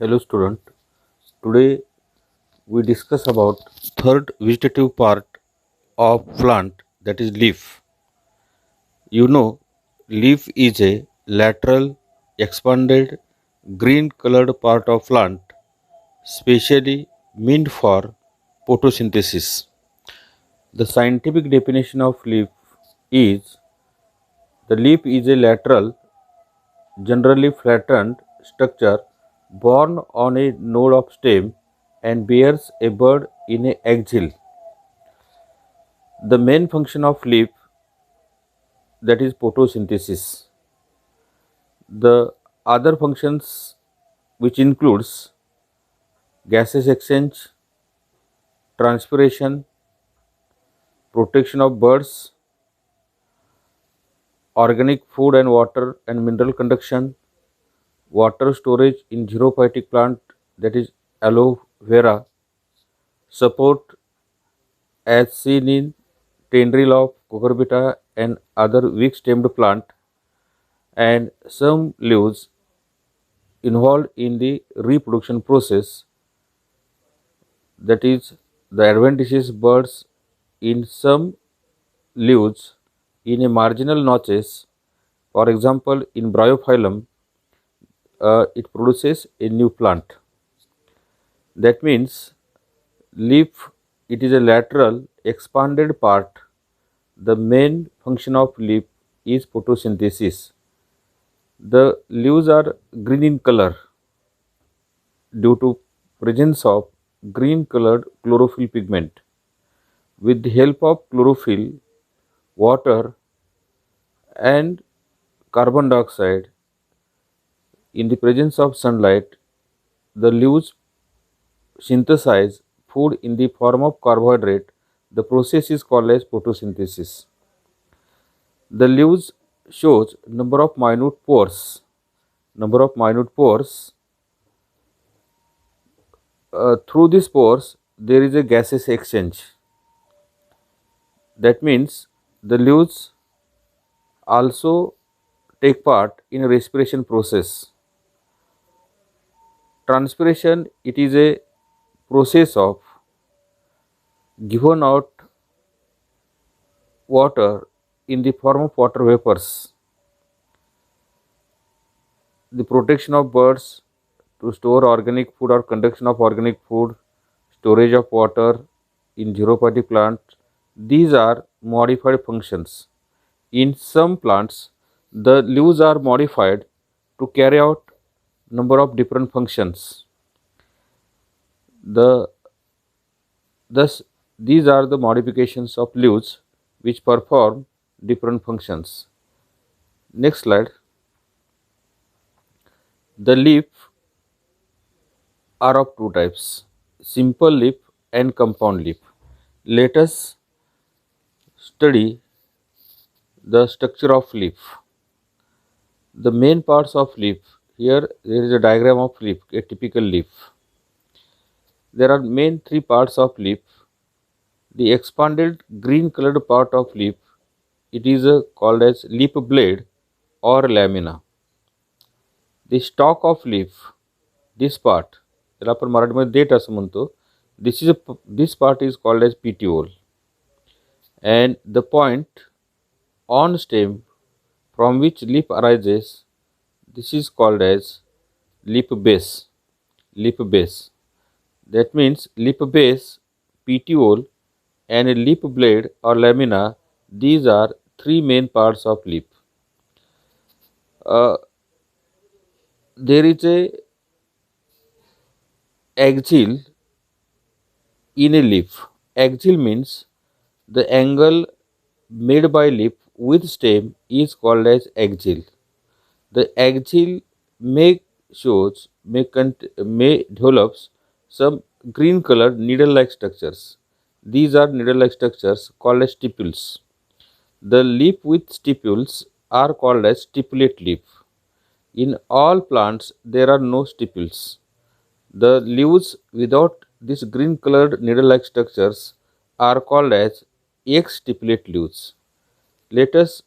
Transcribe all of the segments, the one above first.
Hello student. Today we discuss about third vegetative part of plant, that is leaf. You know, leaf is a lateral expanded green colored part of plant specially meant for photosynthesis. The scientific definition of leaf is: the leaf is a lateral, generally flattened structure borne on a node of stem and bears a bud in a axil. The main function of leaf, that is photosynthesis. The other functions, which includes gases exchange, transpiration, protection of birds, organic food and water and mineral conduction, water storage in xerophytic plant, that is aloe vera, support as seen in tendril of cucurbita and other weak stemmed plant, and some leaves involved in the reproduction process, that is the adventitious birds in some leaves in a marginal notches. For example, in bryophyllum, it produces a new plant. That means leaf, it is a lateral expanded part. The main function of leaf is photosynthesis. The leaves are green in color due to presence of green colored chlorophyll pigment. With the help of chlorophyll, water and carbon dioxide, in the presence of sunlight, the leaves synthesize food in the form of carbohydrate. The process is called as photosynthesis. The leaves shows number of minute pores. Number of minute pores. Through these pores, there is a gaseous exchange. That means the leaves also take part in a respiration process. Transpiration, it is a process of given out water in the form of water vapors. The protection of birds to store organic food or conduction of organic food, storage of water in xerophytic plants, these are modified functions. In some plants, the leaves are modified to carry out number of different functions. The Thus, these are the modifications of leaves which perform different functions. Next slide. The leaf are of two types: simple leaf and compound leaf. Let us study the structure of leaf. The main parts of leaf, here there is a diagram of leaf, a typical leaf. There are main three parts of leaf. The expanded green colored part of leaf, it is called as leaf blade or lamina. The stalk of leaf, this part, त्याला आपण मराठीमध्ये देठ असं म्हणतो. This part is called as petiole, and the point on stem from which leaf arises, this is called as leaf base. Leaf base. That means leaf base, petiole, and a leaf blade or lamina. These are three main parts of leaf. There is a axil in a leaf. Axil means the angle made by leaf with stem is called as axil. The axil may may develops some green colored needle like structures. These are needle like structures called as stipules. The leaf with stipules are called as stipulate leaf. In all plants there are no stipules. The leaves without these green colored needle like structures are called as ex-stipulate leaves. Let us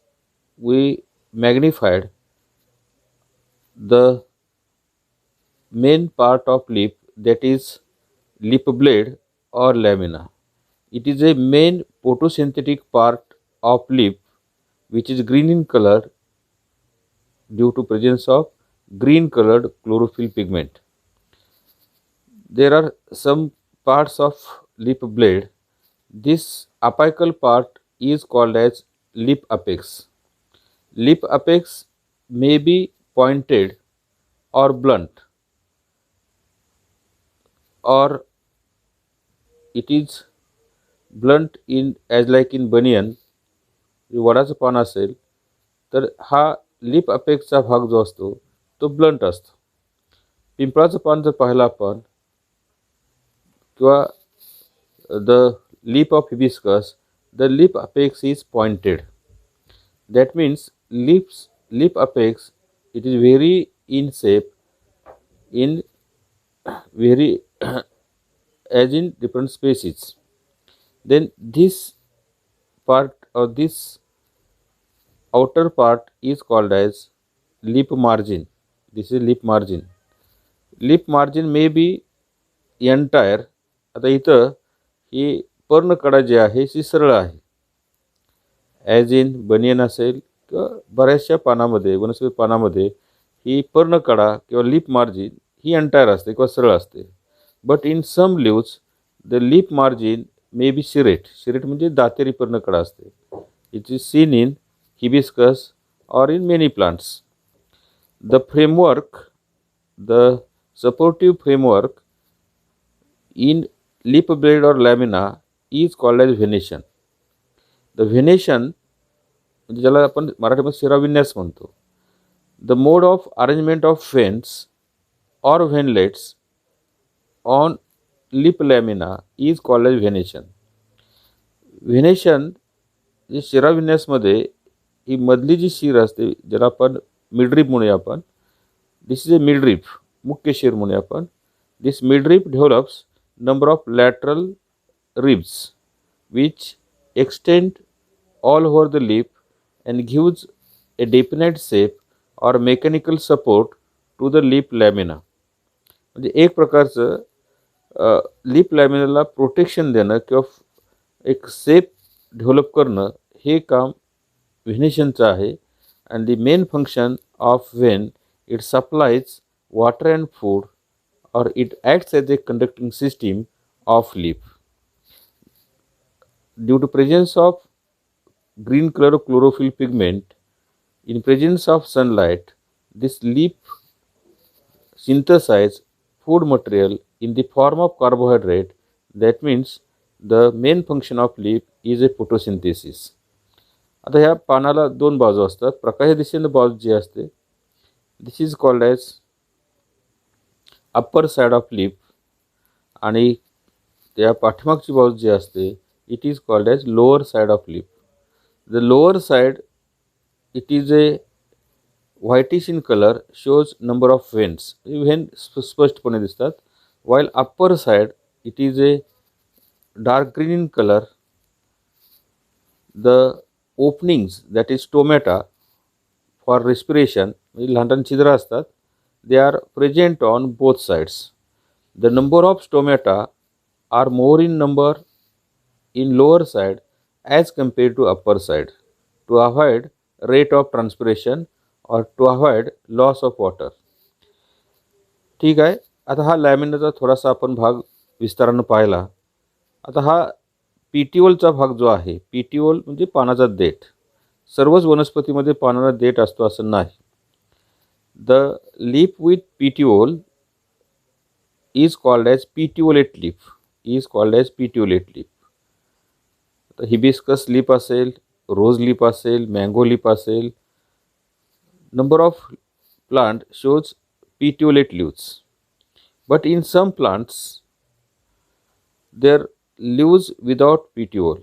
we magnified the main part of leaf, that is leaf blade or lamina. It is a main photosynthetic part of leaf which is green in color due to presence of green colored chlorophyll pigment. There are some parts of leaf blade. This apical part is called as leaf apex. Leaf apex may be pointed or blunt, or it is blunt in as like in बनियन वडाचं पान असेल तर हा lip अपेक्सचा भाग जो असतो तो blunt असतो. पिंपळाचं पान जर पाहिलं आपण किंवा the leaf of hibiscus, the leaf apex is pointed. That means leaf apex, it is very in shape, in very as in different species. Then this part or this outer part is called as leaf margin. This is leaf margin. Leaf margin may be entire. आता इथं ही पर्णकडा जी आहे ती सरळ आहे. As in बनियन असेल किंवा बऱ्याचशा पानामध्ये वनस्पती पानामध्ये ही पर्णकडा किंवा लीफ मार्जिन ही एंटायर असते किंवा सरळ असते. But in some leaves the leaf margin may be serrate. Serrate म्हणजे दातेरी पर्णकडा असते. It is seen in hibiscus or in many plants. The framework, the supportive framework in leaf blade or lamina is called as venation. The venation म्हणजे ज्याला आपण मराठीमध्ये शिराविन्यास म्हणतो. The mode of arrangement of veins or venlets on leaf lamina is called as venation. Venation जे शिराविन्यासमध्ये ही मधली जी शीर असते ज्याला आपण मिडरीप म्हणूया आपण. दिस इज अ मिडरीप, मुख्य शीर म्हणूया आपण. This midrib develops number of lateral ribs which extend all over the leaf and gives a definite shape or mechanical support to the leaf lamina. म्हणजे एक प्रकारचं लीफ लॅमिनाला प्रोटेक्शन देणं किंवा एक शेप डेव्हलप करणं हे काम व्हेनेशनचं आहे. And the main function of when it supplies water and food or it acts as a conducting system of leaf. Due to presence of green color chlorophyll pigment, in presence of sunlight, this leaf synthesize food material in the form of carbohydrate. That means the main function of leaf is a photosynthesis. आता ह्या पानाला दोन बाजू असतात. प्रकाश दिशेने बाजू जी असते this is called as upper side of leaf आणि त्या पाठीमागची बाजू जी असते it is called as lower side of leaf. The lower side it is a whitish in colour, shows number of veins. Vein स्पष्टपणे दिसतात. While upper side it is a dark green in colour. The openings that is stomata for respiration म्हणजे लहान लहान छिद्र असतात. They are present on both sides. The number of stomata are more in number in lower side as compared to upper side to avoid rate of transpiration or to avoid loss of water. ठीक आहे. आता हा लॅमिनाचा थोडासा आपण भाग विस्तारानं पाहिला. आता हा पीटिओलचा भाग जो आहे, पीटिओल म्हणजे पानाचा देठ. सर्वच वनस्पतीमध्ये पानाला देठ असतो असं नाही. The leaf with petiole is called as petiolate leaf. Is called as petiolate leaf. तर हिबिस्कस लीफ असेल, रोज लीफ असेल, मँगो लीफ असेल. Number of plant shows petiolate leaves. But in some plants there leaves without petiole.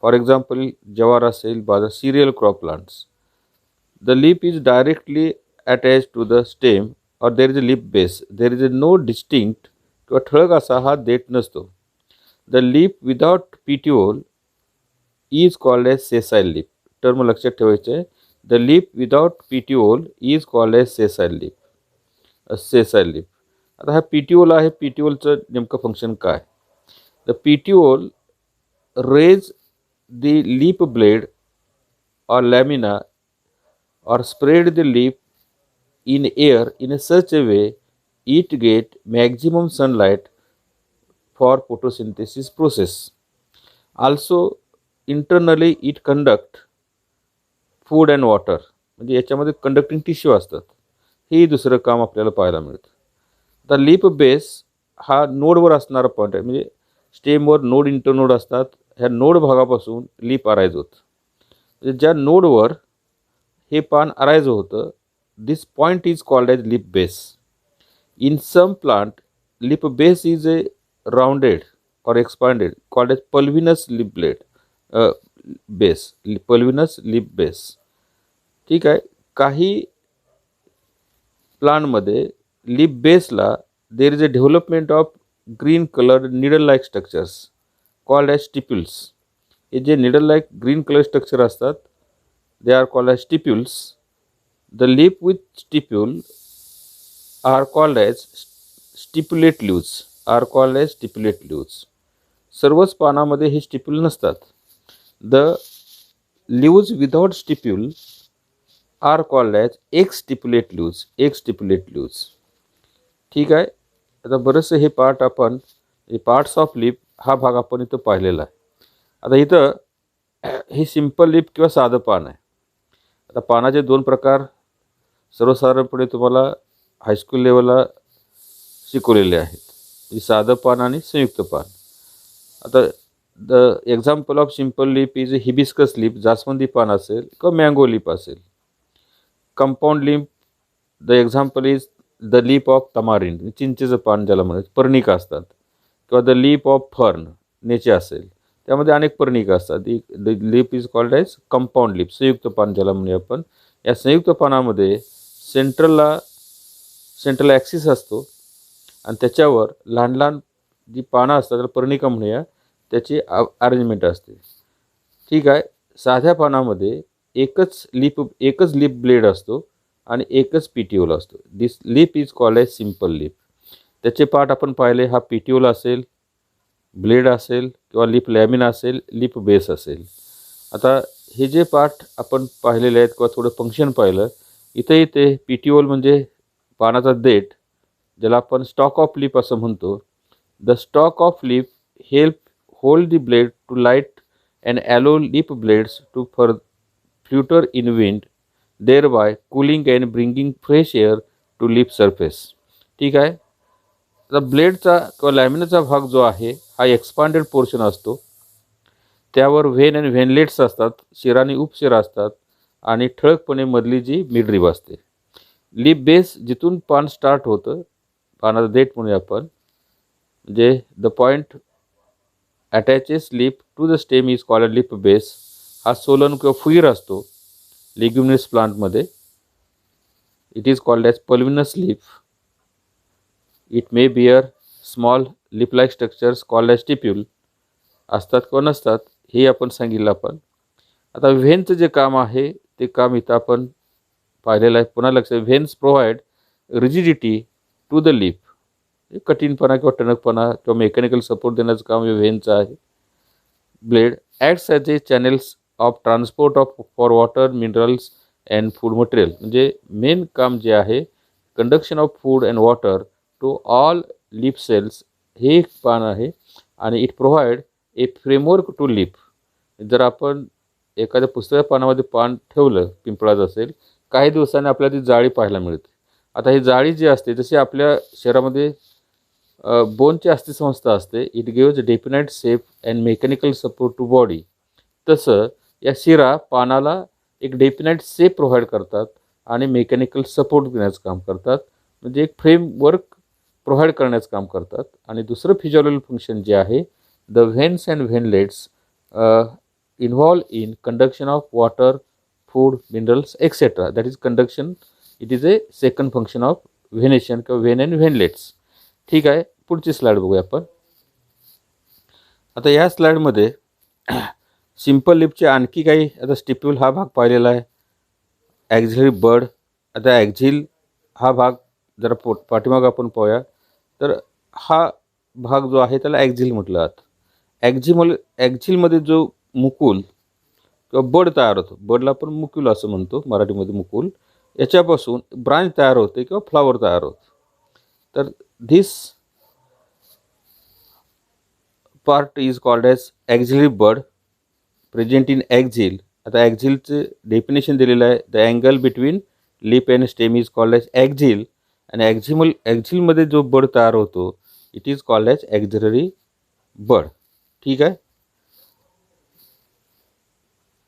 For example, jawar असेल, बाजरा, cereal crop plants. The leaf is directly attached to the stem or there is a leaf base. There is a no distinct किंवा ठळक असा हा देठ नसतो. The leaf without petiole is called as sessile leaf. Term लक्षात ठेवायचे. The leaf without petiole is called as sessile leaf. Sessile leaf. आता हा PTOL आहे. PTOLचं नेमकं फंक्शन काय? The PTOL raise the leaf blade or lamina or spread the leaf in air in a such a way it get maximum sunlight for photosynthesis process. Also internally it conduct food and water. म्हणजे याच्यामध्ये conducting tissue असतात. हे दुसरं काम आपल्याला पाहायला मिळतं. आता लीप बेस हा नोडवर असणारा पॉईंट आहे. म्हणजे स्टेमवर नोड इंटरनोड असतात. ह्या नोड भागापासून लीप अराईज होतं. म्हणजे ज्या नोडवर हे पान अराईज होतं, this point is called as leaf base. In some plant leaf base is a rounded or expanded called as pulvinous lip blade base, pulvinous lip base. ठीक आहे. काही प्लांटमध्ये लिप बेसला there is a development of green colour needle like structures called as stipules. हे जे needle like green colour structure असतात they are called as stipules. The leaf with stipule are called as stipulate leaves, are called as stipulate leaves. सर्वच पानामध्ये हे stipule नसतात. The leaves without stipule are called as exstipulate leaves, exstipulate leaves. ठीक आहे. आता बरेचसे हे part आपण पार्ट्स ऑफ लिप हा भाग आपण इथं पाहिलेला आहे. आता इथं हे सिम्पल लिप किंवा साधं पान आहे. आता पानाचे दोन प्रकार सर्वसाधारणपणे तुम्हाला हायस्कूल लेवलला शिकवलेले आहेत, साधं पान आणि संयुक्त पान. आता the example of simple leaf is hibiscus leaf, जास्वंदी पान असेल किंवा मँगो लिप असेल. Compound leaf the example is the leaf of tamarind, चिंचेचं पान ज्याला म्हणतात, पर्णिका असतात. किंवा द लिप ऑफ फर्न, नेचे असेल त्यामध्ये अनेक पर्णिका असतात. The leaf is called as compound leaf, संयुक्त पान ज्याला म्हणूया आपण. या संयुक्त पानामध्ये सेंट्रल ॲक्सिस असतो आणि त्याच्यावर लहान लहान जी पानं असतात त्याला पर्णिका म्हणूया, त्याची अरेंजमेंट असते. ठीक आहे. साध्या पानामध्ये एकच लिप ब्लेड असतो आणि एकच PTOL असतो. This leaf is called as simple leaf. त्याचे पार्ट आपण पाहिले, हा PTOL असेल, ब्लेड असेल किंवा लिप लॅमिना असेल, लिप बेस असेल. आता हे जे पार्ट आपण पाहिलेले आहेत किंवा थोडं फंक्शन पाहिलं, इथे PTOL म्हणजे पानाचा देठ, ज्याला आपण स्टॉक ऑफ लिप असं म्हणतो. The stalk of leaf help hold the blade to light and allow leaf blades to flutter in wind, thereby cooling and bringing fresh air to lip surface. ठीक आहे. आता ब्लेडचा किंवा लॅमिनाचा भाग जो आहे हा एक्सपांडेड पोर्शन असतो. त्यावर व्हेन आणि व्हेनलेट्स असतात, शिरा आणि उपशिरा असतात आणि ठळकपणे मधली जी मिडरिब असते. लिप बेस जिथून पान स्टार्ट होतं, पानाचा देठ म्हणूया आपण, म्हणजे the point attaches leaf to the stem is called leaf base. हा सोलन किंवा फुईर असतो लेग्युमिनस प्लांटमध्ये. It is called as pulvinus leaf. It may bear small leaf like structures called as stipule. असतात किंवा नसतात हे आपण सांगितलं आपण. आता व्हेनचं जे काम आहे ते काम इथं आपण पाहिलेलं आहे. पुन्हा लक्षात, veins provide rigidity to the leaf. कठीणपणा किंवा टणकपणा किंवा मेकॅनिकल सपोर्ट देण्याचं काम हे व्हेनचं आहे. Blade acts as a channels of transport of for water, minerals and food material. म्हणजे मेन काम जे आहे conduction of food and water to all leaf cells, हे एक पान आहे. आणि it provide a framework to leaf. जर आपण एखाद्या पुस्तकाच्या पानामध्ये पान ठेवलं, पिंपळाचं असेल, काही दिवसांनी आपल्याला ती जाळी पाहायला मिळते. आता ही जाळी जी असते, जशी आपल्या शरीरामध्ये बोनची अस्थिसंस्था असते, it gives definite shape and mechanical support to body. तसं या शिरा पानाला एक डेफिनाइट शेप प्रोव्हाइड करतात आणि मेकॅनिकल सपोर्ट देण्याचं काम करतात. म्हणजे एक फ्रेमवर्क प्रोव्हाइड करण्याचं काम करतात. आणि दुसरं फिजिओलॉजिकल फंक्शन जे आहे, the veins and veinlets involve in conduction of water, food, minerals etcetera. That is conduction. It is a second function of venation किंवा व्हेन अँड व्हेनलेट्स. ठीक आहे. पुढची स्लाईड बघूया आपण. आता या स्लाईडमध्ये सिम्पल लिपचे आणखी काही, आता स्टिप्युल हा भाग पाहिलेला आहे, ॲक्झिलरी बड. आता ॲक्झिल हा भाग जरा पाठीमागं आपण पाहूया. तर हा भाग जो आहे त्याला ॲक्झिल म्हटलं जातं. ॲक्झिलमध्ये जो मुकूल किंवा बड तयार होतो, बडला आपण मुक्यूल असं म्हणतो मराठीमध्ये, मुकूल, याच्यापासून ब्रांच तयार होते किंवा फ्लावर तयार होते. तर this part is called as axillary bud present in axil. आता ॲक्झिलचं डेफिनेशन दिलेलं आहे, the angle between leaf and stem is called as axil. आणि ॲक्झिलमध्ये जो बड तयार होतो it is called as axillary bud. ठीक आहे.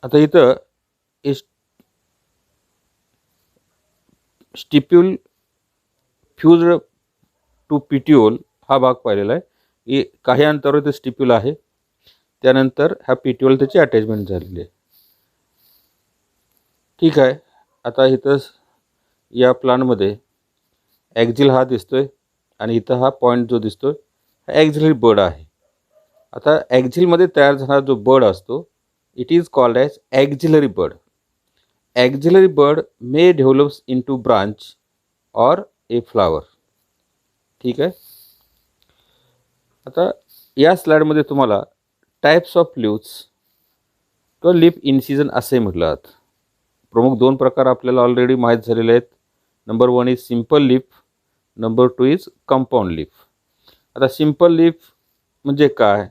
आता इथं स्टिप्यूल फ्यूज्ड टू पिट्यूल हा भाग पाहिलेला आहे. काही अंतरावर ते स्टिप्यूल आहे, त्यानंतर ह्या पिट्यूल त्याची अटॅचमेंट झालेली आहे. ठीक आहे. आता इथं या प्लानमध्ये ॲक्झिल हा दिसतोय आणि इथं हा पॉईंट जो दिसतोय हा ॲक्झिलरी बड आहे. आता ॲक्झिलमध्ये तयार झाणारा जो बड असतो it is called as axillary bud. Axillary bud may develops into branch or a flower. ठीक आहे. आता या स्लाईडमध्ये तुम्हाला टाईप्स ऑफ लिव्स किंवा लिप इन्सिजन असे म्हटलं जातं. प्रमुख दोन प्रकार आपल्याला ऑलरेडी माहीत झालेले आहेत. Number 1 is simple lip, number 2 is compound lip. आता सिम्पल लिप म्हणजे काय,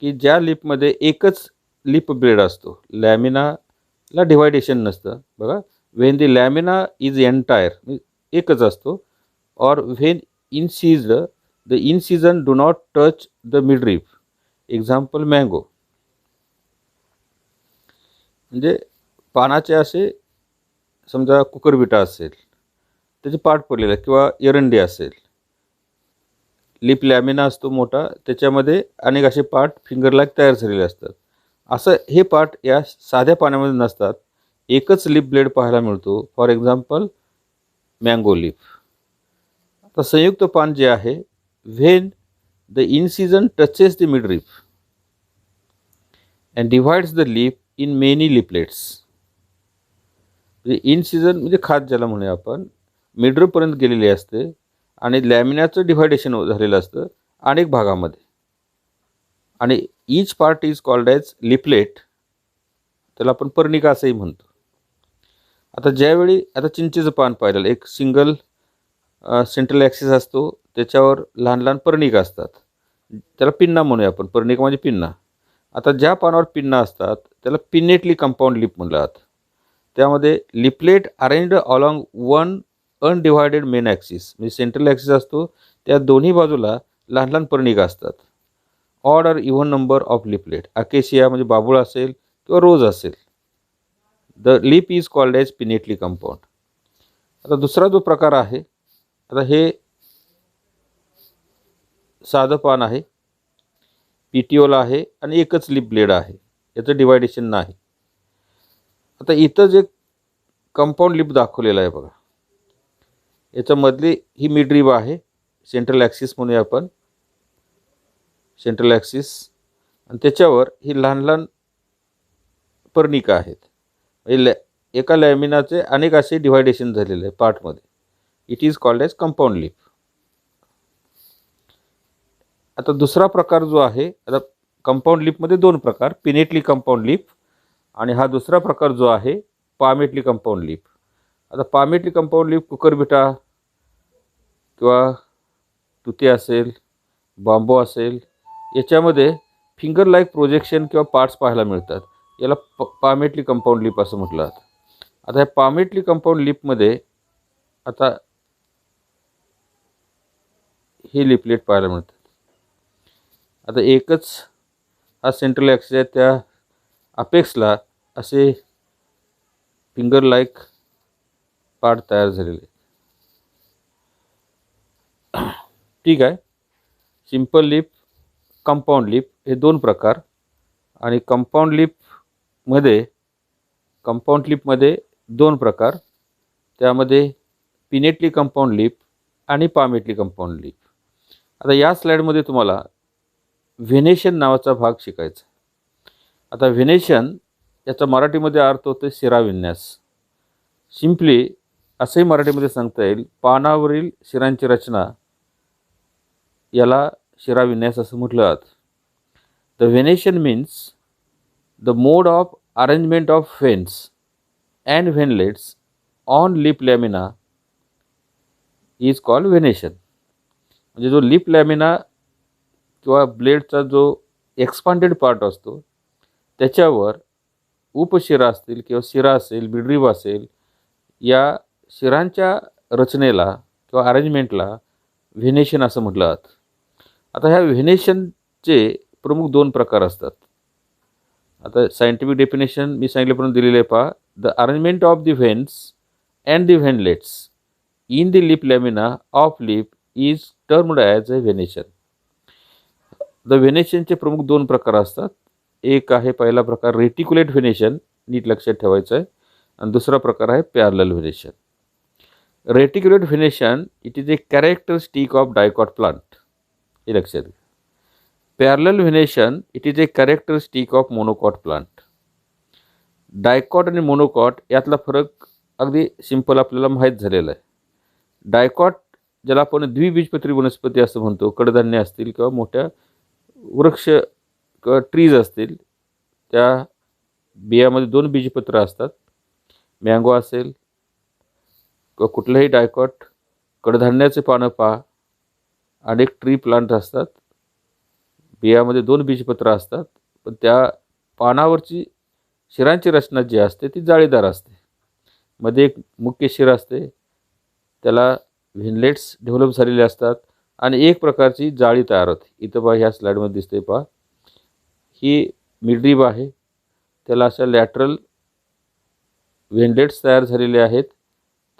की ज्या लिपमध्ये एकच लिप ब्लेड असतो, लॅमिनाला डिव्हायडेशन नसतं. बघा, when the lamina is entire एकच असतो, or when incised the incision do not touch the midrib. Example mango. म्हणजे पानाचे असे समजा कुकरबिटा असेल, त्याचे पार्ट पडलेला किंवा एरंडी असेल, लिप लॅमिना असतो मोठा, त्याच्यामध्ये अनेक असे पार्ट फिंगर लाईक तयार झालेले असतात. असं हे पार्ट या साध्या पाण्यामध्ये नसतात. एकच लिप ब्लेड पाहायला मिळतो. For example mango leaf. आता संयुक्त पान जे आहे, when the incision touches the midrib and divides the leaf in many leaflets. म्हणजे इनसिजन म्हणजे खात ज्याला म्हणूया आपण, मिडरपर्यंत गेलेली असते आणि लॅमिनाचं डिव्हायडेशन झालेलं असतं अनेक भागामध्ये. आणि each part is called as leaflet. त्याला आपण पर्णिका असंही म्हणतो. आता ज्यावेळी आता चिंचेचं पान पाहिलेलं, एक सिंगल सेंट्रल ॲक्सिस असतो, त्याच्यावर लहान लहान पर्णिका असतात, त्याला पिन्ना म्हणूया आपण. पर्णिका म्हणजे पिन्ना. आता ज्या पानावर पिन्ना असतात त्याला पिनेटली कंपाऊंड लिप म्हटलं जातं. त्यामध्ये leaflet arranged along one undivided main axis, म्हणजे सेंट्रल ॲक्सिस असतो, त्या दोन्ही बाजूला लहान लहान पर्णिका असतात. Odd or even number of leaflet. Acacia म्हणजे बाबूळ असेल किंवा रोज असेल. The leaf is called as pinnately compound. आता दुसरा जो प्रकार आहे, आता हे साधं पान आहे, पिटिओल आहे आणि एकच लिप ब्लेड आहे, याचं डिव्हायडेशन नाही. आता इथं जे कंपाऊंड लिप दाखवलेलं आहे बघा, याच्यामधली ही मिडरिब आहे, सेंट्रल ॲक्सिस म्हणूया आपण, सेंट्रल ॲक्सिस, आणि त्याच्यावर ही लहान लहान पर्णिका आहेत. म्हणजे एका लॅमिनाचे अनेक असे डिव्हायडेशन झालेले आहे पार्टमध्ये. It is called as compound lip. आता दुसरा प्रकार जो आहे, आता कंपाऊंड लिपमध्ये दोन प्रकार, पिनेटली कंपाऊंड लिप आणि हा दुसरा प्रकार जो आहे पामेटली कंपाऊंड लिप. आता पामेटली कंपाऊंड लिप कुकरबिटा किंवा तुती असेल, बांबू असेल, याच्यामध्ये फिंगर लाईक प्रोजेक्शन किंवा पार्ट्स पाहायला मिळतात. याला पामेटली कंपाऊंड लिप असं म्हटलं जातं. आता ह्या पामेटली कंपाऊंड लिपमध्ये आता हे लिपलेट पाहायला मिळतात. आता एकच हा सेंट्रल ॲक्सिस आहे, त्या अपेक्सला असे फिंगर लाईक पार्ट तयार झालेले. ठीक आहे. सिंपल लिप, कंपाऊंड लिप हे दोन प्रकार. आणि कंपाऊंड लिपमध्ये दोन प्रकार, त्यामध्ये पिनेटली कंपाऊंड लिप आणि पामेटली कंपाऊंड लिप. आता या स्लाईडमध्ये तुम्हाला व्हेनेशन नावाचा भाग शिकायचा. आता व्हेनेशन याचा मराठीमध्ये अर्थ होतो शिराविन्यास. सिम्पली असंही मराठीमध्ये सांगता येईल, पानावरील शिरांची रचना याला शिराविन्यास असं म्हटलं जातं. The venation means the mode of arrangement of veins and veinlets on leaf lamina is called venation. म्हणजे जो लिप लॅमिना किंवा ब्लेडचा जो एक्सपांडेड पार्ट असतो त्याच्यावर उपशिरा असतील किंवा शिरा असेल, मिडरीब असेल, या शिरांच्या रचनेला किंवा अरेंजमेंटला व्हेनेशन असं म्हटलं जातं. आता ह्या व्हेनेशनचे प्रमुख 2 प्रकार असतात. आता सायंटिफिक डेफिनेशन मी सांगितल्याप्रमाणे दिलेले आहे पहा. The arrangement of the veins and the veinlets in the leaf lamina of leaf is termed as a venation. The व्हेनेशनचे प्रमुख 2 प्रकार असतात. एक आहे पहिला प्रकार रेटिक्युलेट व्हेनेशन, नीट लक्षात ठेवायचं आहे, आणि दुसरा प्रकार आहे parallel venation. Reticulate venation it is a characteristic of dicot plant, हे लक्षात घ्या. Parallel venation it is a characteristic of monocot plant. Dicot आणि मोनोकॉट यातला फरक अगदी सिंपल आपल्याला माहीत झालेला आहे. डायकॉट ज्याला आपण द्विबीजपत्री वनस्पती असं म्हणतो, कडधान्य असतील किंवा मोठ्या वृक्ष किंवा ट्रीज असतील, त्या बियामध्ये 2 बीजपत्र असतात. मँगो असेल किंवा कुठलंही डायकॉट, कडधान्याचे पानं पहा, अनेक ट्री प्लांट असतात, बियामध्ये 2 बीजपत्र असतात, पण त्या पानावरची शिरांची रचना जी असते ती जाळीदार असते. मध्ये एक मुख्य शिर असते, त्याला व्हेनलेट्स डेव्हलप झालेले असतात आणि एक प्रकारची जाळी तयार होते. इथं पहा, ह्या स्लाईडमध्ये दिसते पहा, ही मिडरीब आहे, त्याला अशा लॅटरल व्हेनलेट्स तयार झालेले आहेत.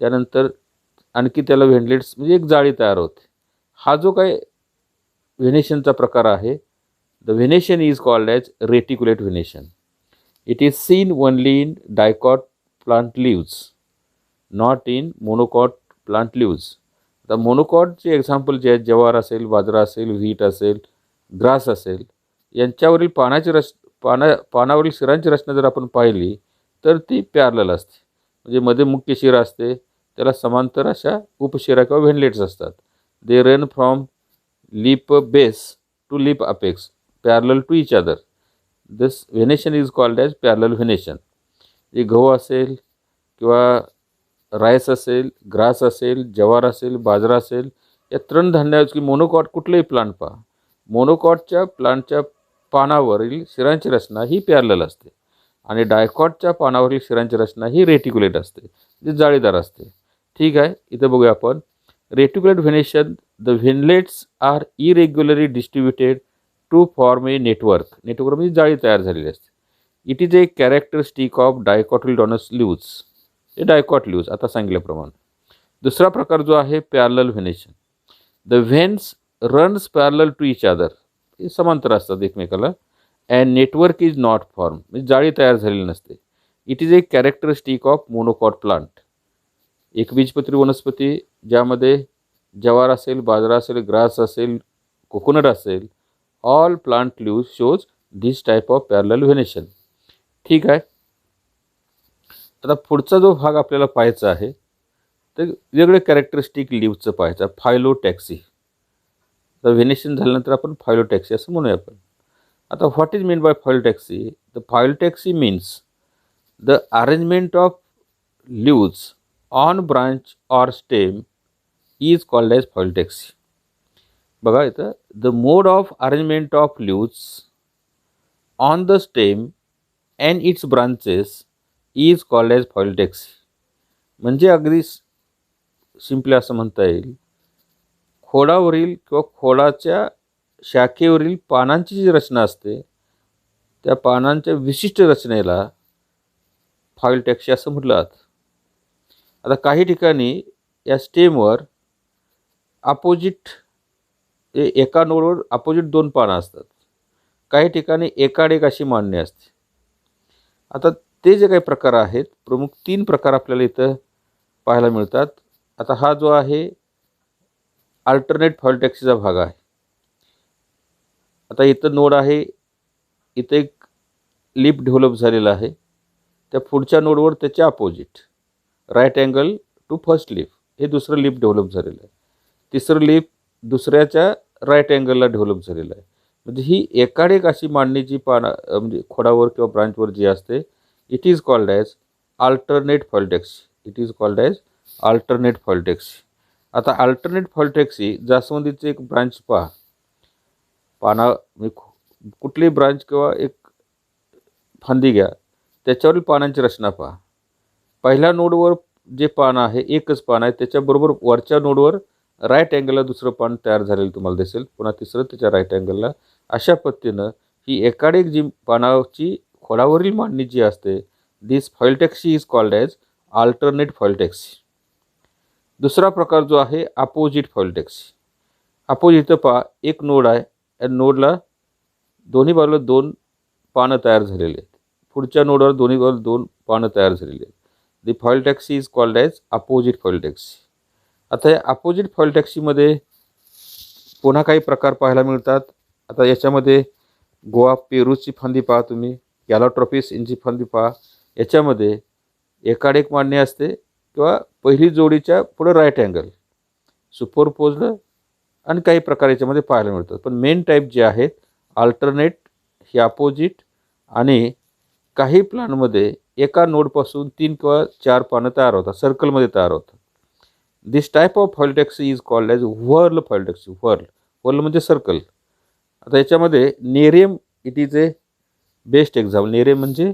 त्यानंतर आणखी त्याला व्हेनलेट्स म्हणजे एक जाळी तयार होते. हा जो काय व्हेनेशनचा प्रकार आहे, the venation is called as reticulate venation. It is seen only in dicot plant leaves, not in monocot plant leaves. तर मोनोकॉटचे एक्झाम्पल जे आहेत, ज्वार असेल, बाजरा असेल, व्हीट असेल, ग्रास असेल, यांच्यावरील पानावरील शिरांची रचना जर आपण पाहिली तर ती पॅरलल असते. म्हणजे मध्ये मुख्य शिरा असते, त्याला समांतर अशा उपशिरा किंवा व्हेनलेट्स असतात. They run from leaf base to leaf apex parallel to each other. This venation is called as parallel venation. जे गहू असेल किंवा राईस असेल, ग्रास असेल, ज्वार असेल, बाजरा असेल, या तृणधान्याची की मोनोकॉट कुठलंही प्लांट पहा, मोनोकॉटच्या प्लांटच्या पानावरील शिरांची रचना ही पॅरलल असते आणि डायकॉटच्या पानावरील शिरांची रचना ही रेटिक्युलेट असते, जी जाळीदार असते. ठीक आहे, इथं बघूया आपण. Reticulate venation, the veinlets are irregularly distributed to form a network. Network म्हणजे जाळी तयार झालेली असते. It is a characteristic of dicotyledonous leaves. हे डायकॉट लिव्ज आता सांगितल्याप्रमाणे. दुसरा प्रकार जो आहे parallel venation, the veins runs parallel to each other. हे समांतर असतात एकमेकाला. And network is not form, म्हणजे जाळी तयार झालेली नसते. It is a characteristic of monocot plant. एकबीजपत्री वनस्पती ज्यामध्ये ज्वार असेल, बाजरा असेल, ग्रास असेल, कोकोनट असेल, all plant leaves shows this type of parallel venation. ठीक आहे, आता पुढचा जो भाग आपल्याला पाहायचा आहे तर वेगळे कॅरेक्टरिस्टिक लिव्हचं पाहायचं, फायलोटॅक्सी. तर व्हेनेशन झाल्यानंतर आपण फायलोटॅक्सी असं म्हणूया आपण. आता what is mean by phyllotaxy? The phyllotaxy means the arrangement of leaves on branch or stem is called as phyllotaxy. बघा इथं, the mode of arrangement of leaves on the stem and its branches is called as phyllotaxy. म्हणजे अगदी simply असं म्हणता येईल, खोडावरील किंवा खोडाच्या शाखेवरील पानांची जी रचना असते त्या पानांच्या विशिष्ट रचनेला फायलोटॅक्सी असं म्हटलं जातं. आता काही ठिकाणी या स्टेमवर अपोजिट एका नोडवर अपोजिट 2 पानं असतात, काही ठिकाणी एकाड एक अशी मांडणी असते. आता ते जे काही प्रकार आहेत, प्रमुख 3 प्रकार आपल्याला इथं पाहायला मिळतात. आता हा जो आहे अल्टरनेट फायलोटॅक्सीचा भाग आहे. आता इथं नोड आहे, इथं एक लिप डेव्हलप झालेला आहे, त्या पुढच्या नोडवर त्याच्या opposite right angle to first leaf हे दुसरं लिप डेव्हलप झालेलं आहे. तिसरं लिप दुसऱ्याच्या राईट अँगलला डेव्हलप झालेला आहे. म्हणजे ही एकाडेक अशी मांडणी जी म्हणजे खोडावर किंवा ब्रांचवर जी असते, it is called as alternate phyllotaxy. It is called as alternate phyllotaxy. आता अल्टरनेट फॉल्टेक्सी जास्वंदीचे एक ब्रांच पहा, म्हणजे कुठली ब्रांच किंवा एक फांदी घ्या, त्याच्यावरील पानांची रचना पहा. पहिल्या नोडवर जे पान आहे, एकच पान आहे, त्याच्याबरोबर वरच्या नोडवर राईट अँगलला दुसरं पान तयार झालेलं तुम्हाला दिसेल, पुन्हा तिसरं त्याच्या राईट अँगलला. अशा पद्धतीनं ही एकाडेक जी पानाची खोडावरील मांडणी जी असते, दिस फॉल्टेक्सी इज कॉल्ड ॲज अल्टरनेट फॉल्टेक्सी. दुसरा प्रकार जो आहे अपोजिट फॉल्टेक्सी. अपोजिट पहा, एक नोड आहे, या नोडला दोन्ही बाजूला 2 पानं तयार झालेली आहेत. पुढच्या नोडवर दोन्ही बाजूला 2 पानं तयार झालेली आहेत. दी फॉल्टेक्सी is called as opposite phyllotaxy. आता या अपोजिट फॉल्टेक्सीमध्ये पुन्हा काही प्रकार पाहायला मिळतात. आता याच्यामध्ये गोवा पेरूची फांदी पहा तुम्ही, गॅलोट्रोपिस यांची फांदी पहा. याच्यामध्ये एकाडेक मांडणी असते किंवा पहिली जोडीच्या पुढे राईट अँगल, सुपरपोज्ड आणि काही प्रकार याच्यामध्ये पाहायला मिळतात. पण मेन टाईप जे आहेत अल्टरनेट, ही अपोजिट, आणि काही प्लांटमध्ये एका नोडपासून 3 किंवा 4 पानं तयार होतात, सर्कलमध्ये तयार होतात. This type of phyllotaxy is called as whorl phyllotaxy. Whorl म्हणजे सर्कल. आता याच्यामध्ये nerium it is a best example. Nerium म्हणजे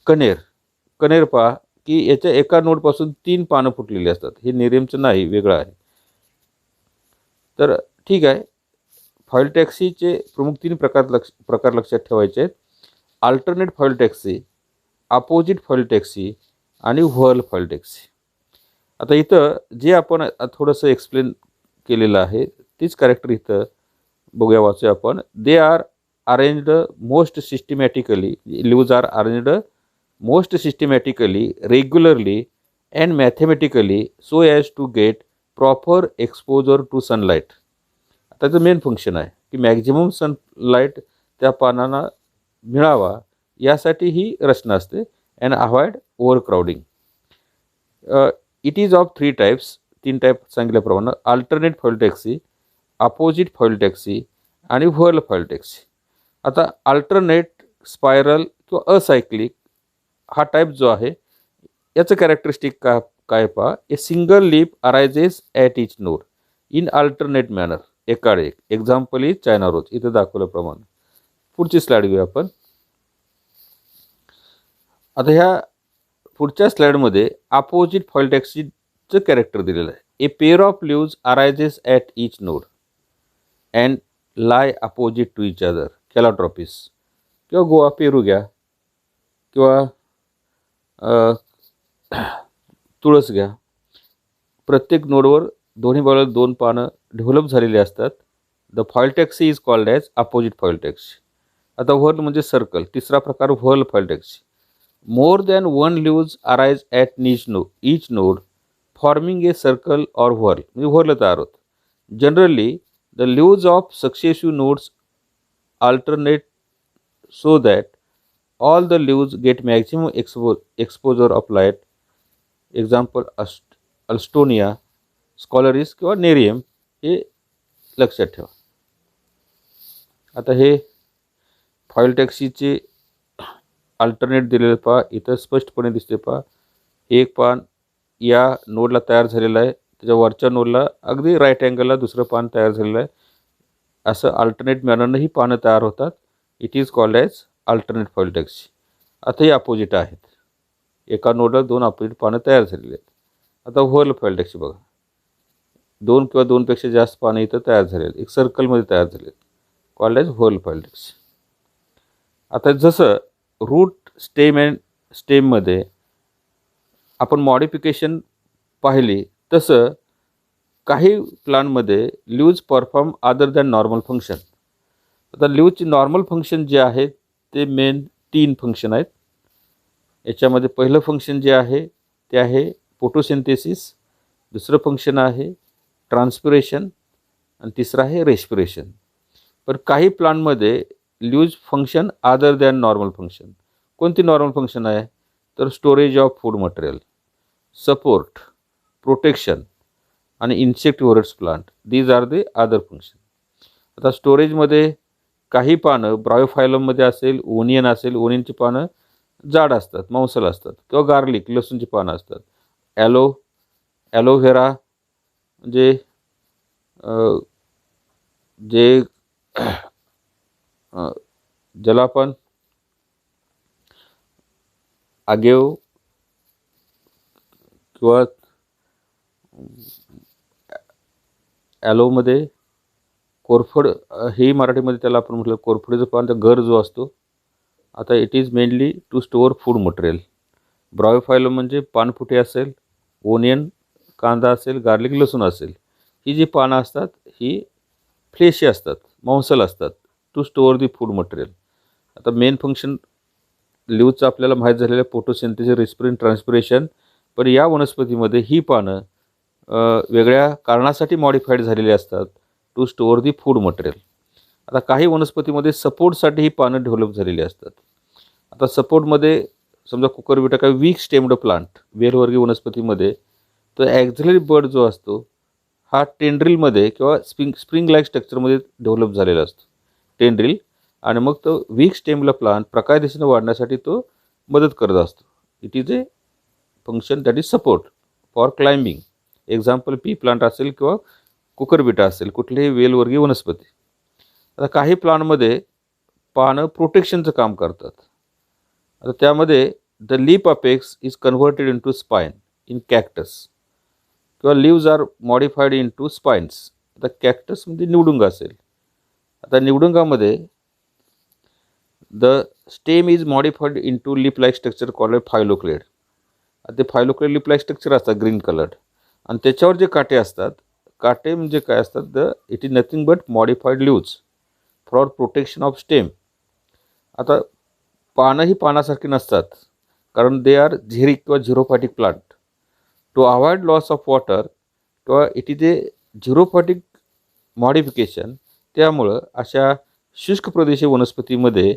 कणेर पहा की याच्या एका नोडपासून 3 पानं फुटलेली असतात. हे नेरियमचं नाही, वेगळं आहे. तर ठीक आहे, फॉल्टेक्सीचे प्रमुख 3 प्रकार लक्षात ठेवायचे आहेत: अल्टरनेट फॉल्टेक्सी, अपोजिट फॉल्टेक्सी आणि व्हर्ल फॉल्टेक्सी. आता इथं जे आपण थोडंसं एक्सप्लेन केलेलं आहे तीच कॅरेक्टर इथं बघूया, वाचूया आपण. They are arranged most systematically, leaves are arranged most systematically, regularly and mathematically so as to get proper exposure to sunlight. आता त्याचं मेन फंक्शन आहे की मॅक्झिमम सनलाईट त्या पानांना मिळावा, यासाठी ही रचना असते. And avoid overcrowding. It is of 3 types. 3 type सांगितल्याप्रमाणे: अल्टरनेट फॉल्टेक्सी, अपोजिट फॉल्टेक्सी आणि व्हर्ल फॉल्टेक्सी. आता अल्टरनेट, स्पायरल किंवा असायक्लिक हा टाईप जो आहे, याचं कॅरेक्टरिस्टिक काय पहा. A single leaf arises at each node in alternate manner, एकाड एक. एक्झाम्पल इज चायना रोज, इथं दाखवल्याप्रमाणे. पुढची स्लाईड घेऊया आपण. आता ह्या पुढच्या स्लाईडमध्ये अपोजिट फॉल्टेक्सीचं कॅरेक्टर दिलेलं आहे. A pair of leaves arises at each node and lie opposite to each other. Calotropis किंवा गोवा पेरू घ्या किंवा तुळस घ्या. प्रत्येक नोडवर दोन्ही बाजूला 2 पानं डेव्हलप झालेली असतात. The phyllotaxy is called as opposite phyllotaxy. आता व्हर्ल म्हणजे सर्कल. तिसरा प्रकार whorl phyllotaxy. More than 1 leaves arise at each node forming a circle or whorl, म्हणजे व्हर्ल तयार होतं. Generally the leaves of successive nodes alternate so that all the leaves get maximum exposure of light. Example Alstonia, Scholaris किंवा nerium, हे लक्षात ठेवा. आता हे फॉल्टेक्सीचे alternate दिलेले पहा, इथं स्पष्टपणे दिसते पहा. एक पान या नोडला तयार झालेलं आहे, त्याच्या वरच्या नोडला अगदी राईट अँगलला दुसरं पान तयार झालेलं आहे. असं अल्टरनेट मॅनरनं ही पानं तयार होतात. It is called as alternate phyllotaxy. आता हे अपोजिट आहेत. एका नोडला 2 अपोजिट पानं तयार झालेली आहेत. आता व्हर्ल फॉल्टेक्सी बघा, 2 किंवा 2पेक्षा जास्त पानं इथं तयार झालेली आहेत, एक सर्कलमध्ये तयार झाले आहेत, कॉल्ड ॲज व्हर्ल फॉल्टेक्सी. आता जसं रूट, स्टेम अँड स्टेममध्ये आपण मॉडिफिकेशन पाहिली, तसं काही प्लांटमध्ये leaves perform other than normal function. आता लीव्जची नॉर्मल फंक्शन जे आहे ते मेन 3 फंक्शन आहेत. याच्यामध्ये पहिलं फंक्शन जे आहे ते आहे फोटोसिंथेसिस, दुसरं फंक्शन आहे ट्रान्सपिरेशन आणि तिसरं आहे रेस्पिरेशन. पण काही प्लांटमध्ये leaves function other than normal function. कोणती नॉर्मल फंक्शन आहे? तर storage of food material, support, protection आणि insectivorous plant. These are the other function. आता स्टोरेजमध्ये काही पानं ब्रायोफायलममध्ये असेल, ओनियन असेल, ओनियनची पानं जाड असतात, मांसल असतात, किंवा गार्लिक लसूणची पानं असतात. ॲलोव्हेरा म्हणजे जे ज्याला आपण आगेव किंवा ॲलोमध्ये कोरफड, हे मराठीमध्ये त्याला आपण म्हटलं कोरफडीचं पान, गर जो असतो. आता it is mainly to store food material. Bryophyllum म्हणजे पानफुटे असेल, ओनियन कांदा असेल, गार्लिक लसूण असेल, ही जी पानं असतात ही फ्लेशी असतात, मांसल असतात, to store the food material. आता मेन फंक्शन लिव्हचं आपल्याला माहीत झालेलं फोटोसिंथेसिस, रेस्पिरेशन, ट्रान्सपिरेशन. पण या वनस्पतीमध्ये ही पानं वेगळ्या कारणासाठी मॉडिफाईड झालेली असतात, to store the food material. आता काही वनस्पतीमध्ये सपोर्टसाठी ही पानं डेव्हलप झालेली असतात. आता सपोर्टमध्ये समजा कुकरबिटा काय वीक स्टेम्ड प्लांट, वेलवर्गीय वनस्पतीमध्ये तो ॲक्झिलरी बड जो असतो हा टेंड्रिलमध्ये किंवा स्प्रिंग लाईक स्ट्रक्चरमध्ये डेव्हलप झालेला असतो, टेंड्रिल. आणि मग तो वीक स्टेमला प्लांट प्रकाश दिशेने वाढण्यासाठी तो मदत करत असतो. It is a function that is support for climbing. Example P plant असेल किंवा कुकरबिटा असेल, कुठलेही वेलवर्गीय वनस्पती. आता काही प्लांटमध्ये पानं प्रोटेक्शनचं काम करतात. आता त्यामध्ये the leaf apex is converted into spine in cactus, किंवा leaves are modified into spines. आता कॅक्टसमध्ये निवडुंग असेल. आता निवडुंगामध्ये the stem is modified into leaf like structure called phylloclade. ते फायलोक्लेड लिप लाईक स्ट्रक्चर असतात green coloured, आणि त्याच्यावर जे काटे असतात, काटे म्हणजे काय असतात, it is nothing but modified leaves for protection of stem. आता पानं ही पानासारखी नसतात, कारण दे आर झेरिक किंवा xerophytic plant. To avoid loss of water किंवा it is a xerophytic modification. त्यामुळं अशा शुष्क प्रदेशीय वनस्पतीमध्ये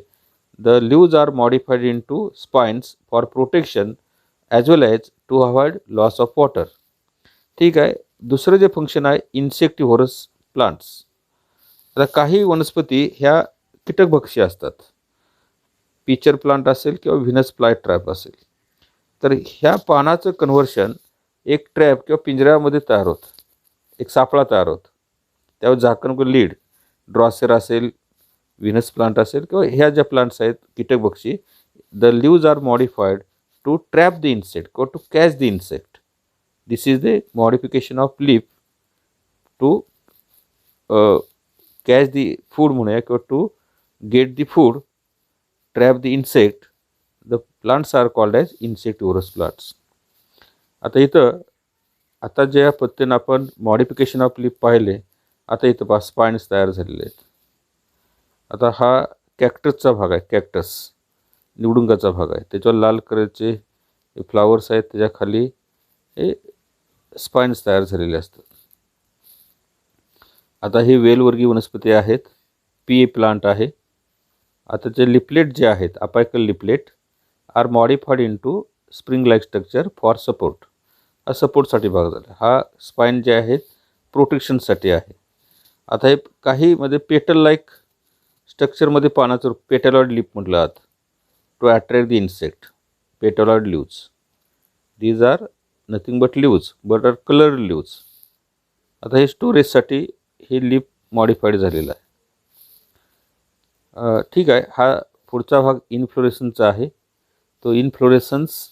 the leaves are modified into spines for protection as well as to avoid loss of water. ठीक आहे. दुसरं जे फंक्शन आहे इन्सेक्टिव्होरस प्लांट्स. आता काही वनस्पती ह्या कीटकभक्षी असतात. पिचर प्लांट असेल किंवा व्हिनस फ्लाय ट्रॅप असेल, तर ह्या पानाचं कन्व्हर्शन एक ट्रॅप किंवा पिंजऱ्यामध्ये तयार होतं, एक सापळा तयार होतं. त्यावर झाकण किंवा लीड, ड्रॉसेर असेल, व्हिनस प्लांट असेल, किंवा ह्या ज्या प्लांट्स आहेत कीटकभक्षी, the leaves are modified to trap the insect किंवा to catch the insect. This is the modification of leaf to catch the food म्हणूया, किंवा to get the food, trap the insect. The plants are called as insectivorous plants. आता ज्या पद्धतीनं आपण modification of leaf पाहिले, आता इथं spines तयार झालेले आहेत. आता हा कॅक्टसचा भाग आहे, कॅक्टस निवडुंगाचा भाग आहे. त्याच्यावर लाल कलरचे फ्लावर्स आहेत, त्याच्याखाली हे स्पाइन्स तयार झालेले असतात. आता हे वेलवर्गीय वनस्पती आहेत, पी प्लांट आहे. आता जे लिपलेट जे आहेत, apical leaflet are modified into spring like structure for support. हा सपोर्टसाठी भाग झाला. हा स्पाइन जे आहेत प्रोटेक्शनसाठी आहे. आता हे काहीमध्ये पेटल लाईक स्ट्रक्चरमध्ये पानाचं पेटलॉइड लिप म्हटलं जातं, to attract the insect, petaloid leaves. These are nothing but leaves, but are coloured leaves. आता हे स्टोरेजसाठी हे लिप मॉडिफाईड झालेलं आहे. ठीक आहे. हा पुढचा भाग इनफ्लोरेसन्सचा आहे. तो इनफ्लोरेसन्स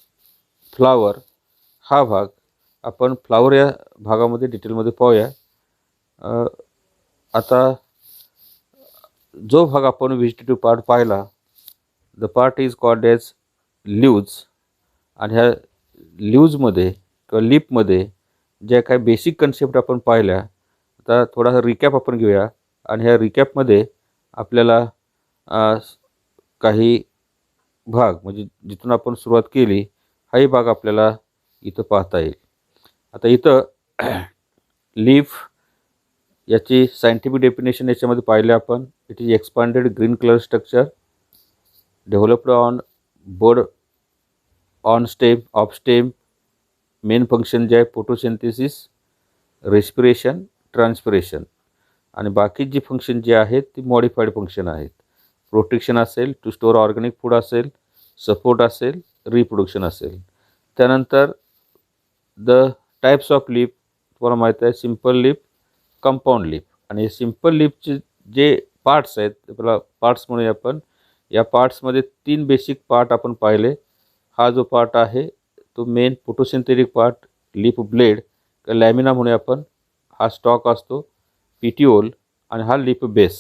फ्लावर हा भाग आपण फ्लावर या भागामध्ये डिटेलमध्ये पाहूया. आता जो भाग आपण व्हेजिटेटिव्ह पार्ट पाहिला, the part is called as leaves. आणि ह्या लिव्जमध्ये किंवा लिपमध्ये ज्या काही बेसिक कन्सेप्ट आपण पाहिल्या, आता थोडासा रिकॅप आपण घेऊया. आणि ह्या रिकॅपमध्ये आपल्याला काही भाग म्हणजे जिथून आपण सुरुवात केली, हाही भाग आपल्याला इथं पाहता येईल. आता इथं लीफ याची सायंटिफिक डेफिनेशन याच्यामध्ये पाहिले आपण. It is expanded green colour structure developed on bud on stem of stem. Main function जे आहे फोटोसिंथेसिस, रेस्पिरेशन, ट्रान्सपिरेशन. आणि बाकी जी फंक्शन जे आहेत ती मॉडिफाईड फंक्शन आहेत. प्रोटेक्शन असेल, टू स्टोअर ऑर्गॅनिक फूड असेल, सपोर्ट असेल, रिप्रोडक्शन असेल. त्यानंतर द टाईप्स ऑफ लीफ तुम्हाला माहीत आहे, सिम्पल लीफ, कंपाऊंड लीफ. आणि हे सिम्पल लीफचे जे पार्ट्स आहेत त्याला पार्ट्स म्हणूया आपण. या पार्ट्समध्ये 3 बेसिक पार्ट आपण पाहिले. हा जो पार्ट आहे तो main photosynthetic part, leaf blade किंवा लॅमिना म्हणूया आपण. हा स्टॉक असतो, पिटिओल, आणि हा लीफ बेस.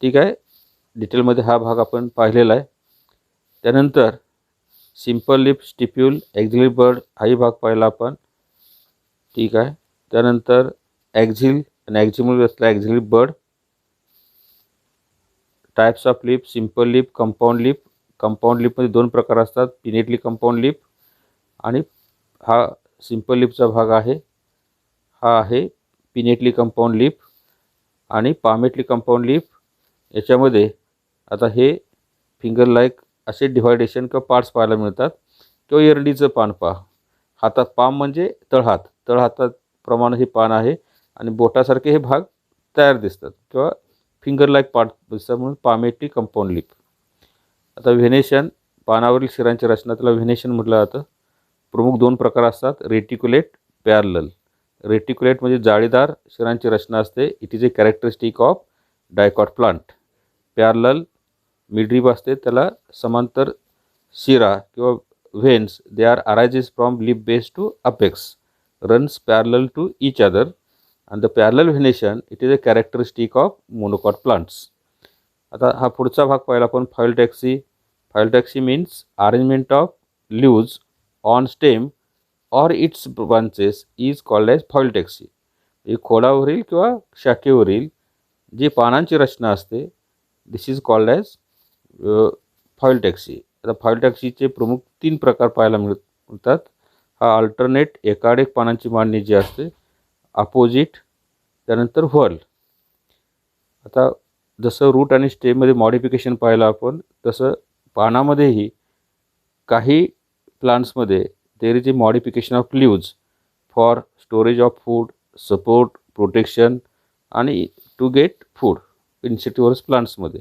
ठीक आहे, डिटेलमध्ये हा भाग आपण पाहिलेला आहे. त्यानंतर simple leaf, stipule, axillary bud हाही भाग पाहिला आपण. ठीक आहे. त्यानंतर एक्झिल आणि एक्झिमल असला axillary bud. Types of leaf, simple leaf, compound leaf. Compound लीफमध्ये 2 प्रकार असतात, पिनेटली कंपाऊंड लीफ आणि हा सिम्पल लीफचा भाग आहे. हा आहे पिनेटली कंपाऊंड लीफ आणि पामेटली कंपाऊंड लीफ. याच्यामध्ये आता हे फिंगर लाईक असे डिव्हायडेशन किंवा पार्ट्स पाहायला मिळतात. किंवा एरंडीचं पान पहा. हातात पाम म्हणजे तळहात, तळहाताप्रमाणे हे पान आहे आणि बोटासारखे हे भाग तयार दिसतात किंवा फिंगर लाईक पार्ट दिसतात, म्हणून पामेटली कंपाऊंड लीफ. आता व्हेनेशन, पानावरील शिरांची रचना, त्याला व्हेनेशन म्हटलं जातं. प्रमुख 2 प्रकार असतात, रेटिक्युलेट, पॅरलल. रेटिक्युलेट म्हणजे जाळीदार शिरांची रचना असते. It is a characteristic of dicot plant. Parallel midrib असते, त्याला समांतर शिरा किंवा veins, they are arises from leaf base to apex, runs parallel to each other. and the parallel venation, it is a characteristic of monocot plants. आता हा पुढचा भाग पाहिला आपण, phyllotaxy. Phyllotaxy means arrangement of leaves on stem or its branches is called as phyllotaxy. ही खोडावरील किंवा शाखेवरील जी पानांची रचना असते, this is called as phyllotaxy. आता फायोलटॅक्सीचे प्रमुख 3 प्रकार पाहायला मिळतात. हा अल्टरनेट एकाडेक पानांची मांडणी जी असते, अपोजिट, त्यानंतर व्हर्ल. आता जसं रूट आणि स्टेममध्ये मॉडिफिकेशन पाहिलं आपण, तसं पानामध्येही काही प्लांट्समध्ये there is a modification of leaves for storage of food, support, protection आणि टू गेट फूड इन्सेक्टिव्हरस प्लांट्समध्ये.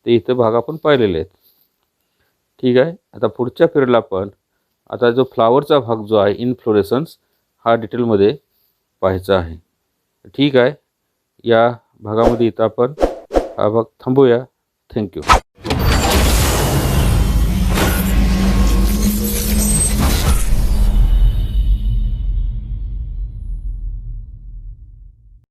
ते इथं भाग आपण पाहिलेले आहेत. ठीक आहे. आता पुढच्या पिरियडला आपण आता जो फ्लावरचा भाग जो आहे, इनफ्लोरेसन्स, हा डिटेलमध्ये पाहायचा आहे. ठीक आहे. या भागामध्ये इथं आपण हा भाग थांबूया. थँक्यू.